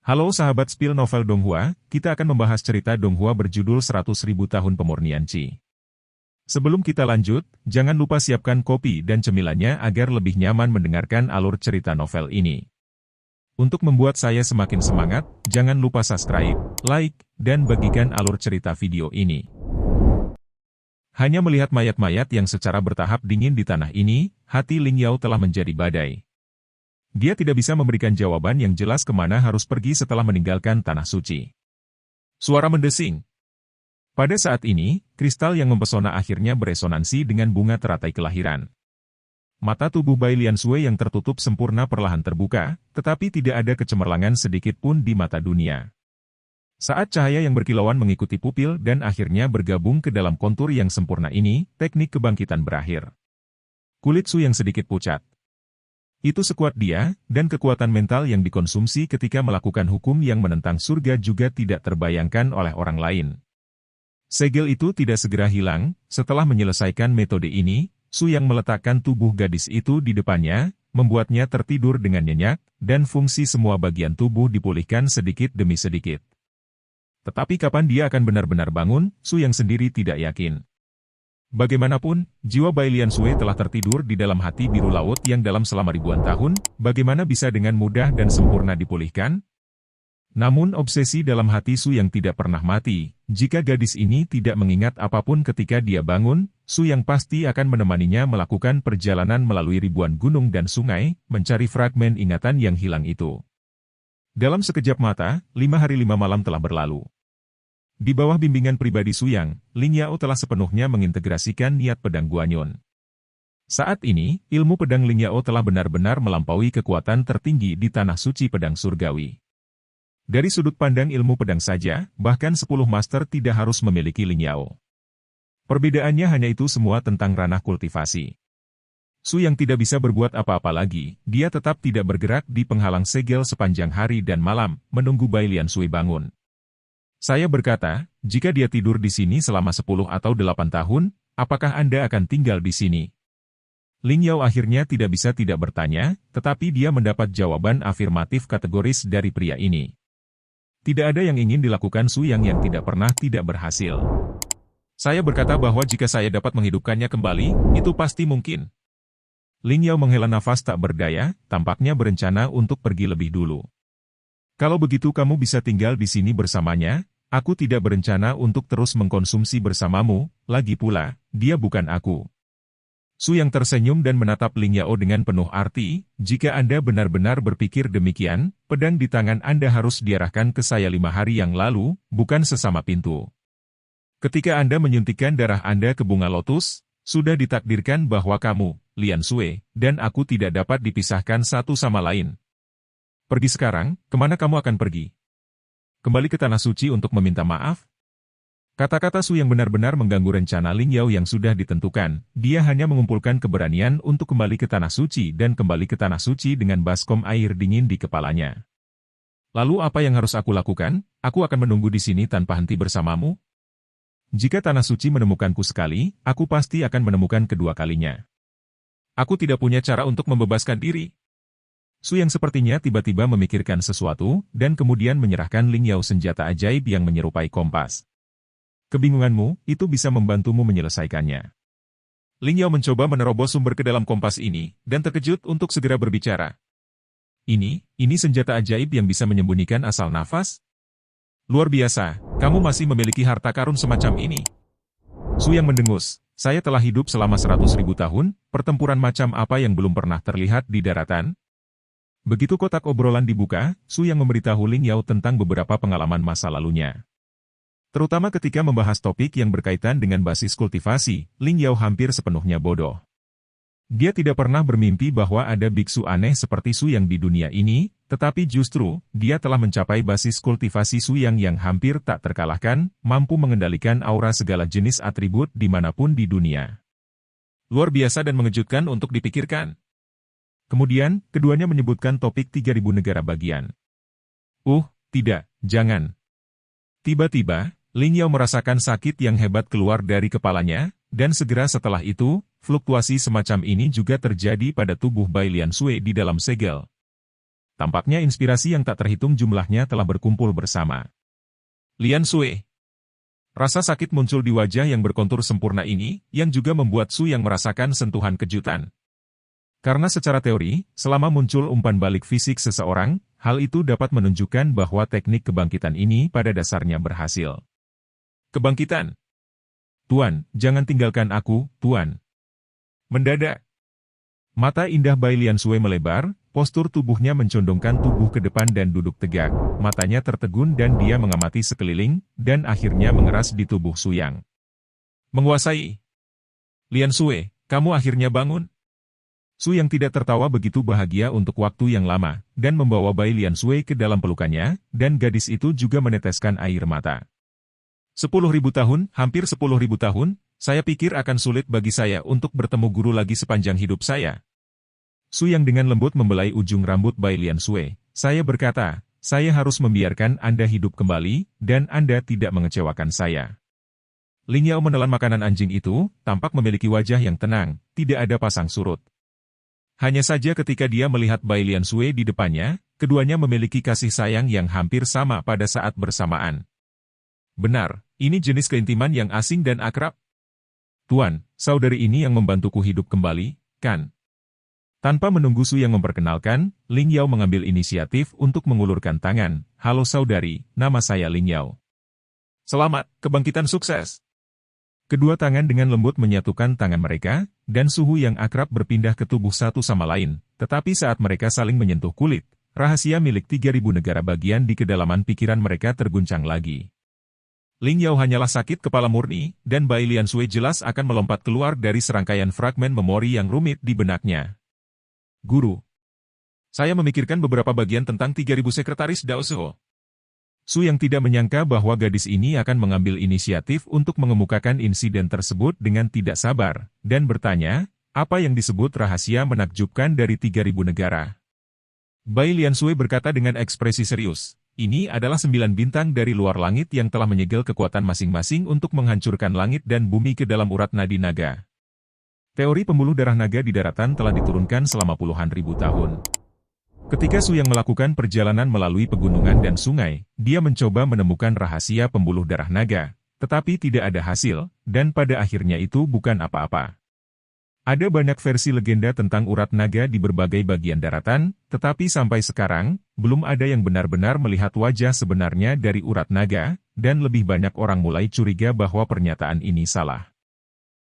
Halo sahabat spill novel Donghua, kita akan membahas cerita Donghua berjudul 100.000 tahun pemurnian Qi. Sebelum kita lanjut, jangan lupa siapkan kopi dan cemilannya agar lebih nyaman mendengarkan alur cerita novel ini. Untuk membuat saya semakin semangat, jangan lupa subscribe, like, dan bagikan alur cerita video ini. Hanya melihat mayat-mayat yang secara bertahap dingin di tanah ini, hati Ling Yao telah menjadi badai. Dia tidak bisa memberikan jawaban yang jelas kemana harus pergi setelah meninggalkan tanah suci. Suara mendesing. Pada saat ini, kristal yang mempesona akhirnya beresonansi dengan bunga teratai kelahiran. Mata tubuh Bai Lian Sui yang tertutup sempurna perlahan terbuka, tetapi tidak ada kecemerlangan sedikit pun di mata dunia. Saat cahaya yang berkilauan mengikuti pupil dan akhirnya bergabung ke dalam kontur yang sempurna ini, teknik kebangkitan berakhir. Kulit Su yang sedikit pucat. Itu sekuat dia, dan kekuatan mental yang dikonsumsi ketika melakukan hukum yang menentang surga juga tidak terbayangkan oleh orang lain. Segel itu tidak segera hilang, setelah menyelesaikan metode ini, Su yang meletakkan tubuh gadis itu di depannya, membuatnya tertidur dengan nyenyak, dan fungsi semua bagian tubuh dipulihkan sedikit demi sedikit. Tetapi kapan dia akan benar-benar bangun, Su yang sendiri tidak yakin. Bagaimanapun, jiwa Bai Lian Sui telah tertidur di dalam hati biru laut yang dalam selama ribuan tahun, bagaimana bisa dengan mudah dan sempurna dipulihkan? Namun obsesi dalam hati Su yang tidak pernah mati, jika gadis ini tidak mengingat apapun ketika dia bangun, Su yang pasti akan menemaninya melakukan perjalanan melalui ribuan gunung dan sungai, mencari fragmen ingatan yang hilang itu. Dalam sekejap mata, 5 hari 5 malam telah berlalu. Di bawah bimbingan pribadi Su Yang, Ling Yao telah sepenuhnya mengintegrasikan niat pedang Guanyon. Saat ini, ilmu pedang Ling Yao telah benar-benar melampaui kekuatan tertinggi di tanah suci pedang surgawi. Dari sudut pandang ilmu pedang saja, bahkan 10 master tidak harus memiliki Ling Yao. Perbedaannya hanya itu semua tentang ranah kultivasi. Su Yang tidak bisa berbuat apa-apa lagi, dia tetap tidak bergerak di penghalang segel sepanjang hari dan malam, menunggu Bai Lian Sui bangun. Saya berkata, jika dia tidur di sini selama 10 atau 8 tahun, apakah Anda akan tinggal di sini? Ling Yao akhirnya tidak bisa tidak bertanya, tetapi dia mendapat jawaban afirmatif kategoris dari pria ini. Tidak ada yang ingin dilakukan Su Yang tidak pernah tidak berhasil. Saya berkata bahwa jika saya dapat menghidupkannya kembali, itu pasti mungkin. Ling Yao menghela nafas tak berdaya, tampaknya berencana untuk pergi lebih dulu. Kalau begitu kamu bisa tinggal di sini bersamanya, aku tidak berencana untuk terus mengkonsumsi bersamamu, lagi pula, dia bukan aku. Su Yang tersenyum dan menatap Ling Yao dengan penuh arti, jika Anda benar-benar berpikir demikian, pedang di tangan Anda harus diarahkan ke saya 5 hari yang lalu, bukan sesama pintu. Ketika Anda menyuntikkan darah Anda ke bunga lotus, sudah ditakdirkan bahwa kamu, Lian Sui, dan aku tidak dapat dipisahkan satu sama lain. Pergi sekarang, kemana kamu akan pergi? Kembali ke tanah suci untuk meminta maaf? Kata-kata Su yang benar-benar mengganggu rencana Ling Yao yang sudah ditentukan, dia hanya mengumpulkan keberanian untuk kembali ke tanah suci dan kembali ke tanah suci dengan baskom air dingin di kepalanya. Lalu apa yang harus aku lakukan? Aku akan menunggu di sini tanpa henti bersamamu? Jika tanah suci menemukanku sekali, aku pasti akan menemukan kedua kalinya. Aku tidak punya cara untuk membebaskan diri. Su yang sepertinya tiba-tiba memikirkan sesuatu, dan kemudian menyerahkan Ling Yao senjata ajaib yang menyerupai kompas. Kebingunganmu, itu bisa membantumu menyelesaikannya. Ling Yao mencoba menerobos sumber ke dalam kompas ini, dan terkejut untuk segera berbicara. Ini senjata ajaib yang bisa menyembunyikan asal nafas? Luar biasa, kamu masih memiliki harta karun semacam ini. Su yang mendengus, saya telah hidup selama 100.000 tahun, pertempuran macam apa yang belum pernah terlihat di daratan? Begitu kotak obrolan dibuka, Su yang memberitahu Ling Yao tentang beberapa pengalaman masa lalunya. Terutama ketika membahas topik yang berkaitan dengan basis kultivasi, Ling Yao hampir sepenuhnya bodoh. Dia tidak pernah bermimpi bahwa ada biksu aneh seperti Su yang di dunia ini, tetapi justru, dia telah mencapai basis kultivasi Su yang hampir tak terkalahkan, mampu mengendalikan aura segala jenis atribut dimanapun di dunia. Luar biasa dan mengejutkan untuk dipikirkan. Kemudian, keduanya menyebutkan topik 3.000 negara bagian. Tidak, jangan. Tiba-tiba, Ling Yao merasakan sakit yang hebat keluar dari kepalanya, dan segera setelah itu, fluktuasi semacam ini juga terjadi pada tubuh Bai Lian Sui di dalam segel. Tampaknya inspirasi yang tak terhitung jumlahnya telah berkumpul bersama. Lian Sui. Rasa sakit muncul di wajah yang berkontur sempurna ini, yang juga membuat Su yang merasakan sentuhan kejutan. Karena secara teori, selama muncul umpan balik fisik seseorang, hal itu dapat menunjukkan bahwa teknik kebangkitan ini pada dasarnya berhasil. Kebangkitan. Tuan, jangan tinggalkan aku, Tuan. Mendadak. Mata indah Bai Lian Sui melebar, postur tubuhnya mencondongkan tubuh ke depan dan duduk tegak, matanya tertegun dan dia mengamati sekeliling, dan akhirnya mengeras di tubuh Su Yang. Menguasai. Lian Sui, kamu akhirnya bangun. Su Yang tidak tertawa begitu bahagia untuk waktu yang lama, dan membawa Bai Lian Sui ke dalam pelukannya, dan gadis itu juga meneteskan air mata. 10.000 tahun, hampir 10.000 tahun, saya pikir akan sulit bagi saya untuk bertemu guru lagi sepanjang hidup saya. Su Yang dengan lembut membelai ujung rambut Bai Lian Sui. Saya berkata, saya harus membiarkan Anda hidup kembali, dan Anda tidak mengecewakan saya. Ling Yao menelan makanan anjing itu, tampak memiliki wajah yang tenang, tidak ada pasang surut. Hanya saja ketika dia melihat Bai Lian Sui di depannya, keduanya memiliki kasih sayang yang hampir sama pada saat bersamaan. Benar, ini jenis keintiman yang asing dan akrab. Tuan, saudari ini yang membantuku hidup kembali, kan? Tanpa menunggu Su Yang memperkenalkan, Ling Yao mengambil inisiatif untuk mengulurkan tangan. Halo saudari, nama saya Ling Yao. Selamat, kebangkitan sukses. Kedua tangan dengan lembut menyatukan tangan mereka, dan suhu yang akrab berpindah ke tubuh satu sama lain, tetapi saat mereka saling menyentuh kulit, rahasia milik 3.000 negara bagian di kedalaman pikiran mereka terguncang lagi. Ling Yao hanyalah sakit kepala murni, dan Bai Lian Sui jelas akan melompat keluar dari serangkaian fragmen memori yang rumit di benaknya. Guru. Saya memikirkan beberapa bagian tentang 3.000 sekretaris Dao Zhou. Su Yang tidak menyangka bahwa gadis ini akan mengambil inisiatif untuk mengemukakan insiden tersebut dengan tidak sabar, dan bertanya, apa yang disebut rahasia menakjubkan dari 3.000 negara. Bai Lian Sui berkata dengan ekspresi serius, ini adalah 9 bintang dari luar langit yang telah menyegel kekuatan masing-masing untuk menghancurkan langit dan bumi ke dalam urat nadi naga. Teori pembuluh darah naga di daratan telah diturunkan selama puluhan ribu tahun. Ketika Su Yang melakukan perjalanan melalui pegunungan dan sungai, dia mencoba menemukan rahasia pembuluh darah naga, tetapi tidak ada hasil, dan pada akhirnya itu bukan apa-apa. Ada banyak versi legenda tentang urat naga di berbagai bagian daratan, tetapi sampai sekarang, belum ada yang benar-benar melihat wajah sebenarnya dari urat naga, dan lebih banyak orang mulai curiga bahwa pernyataan ini salah.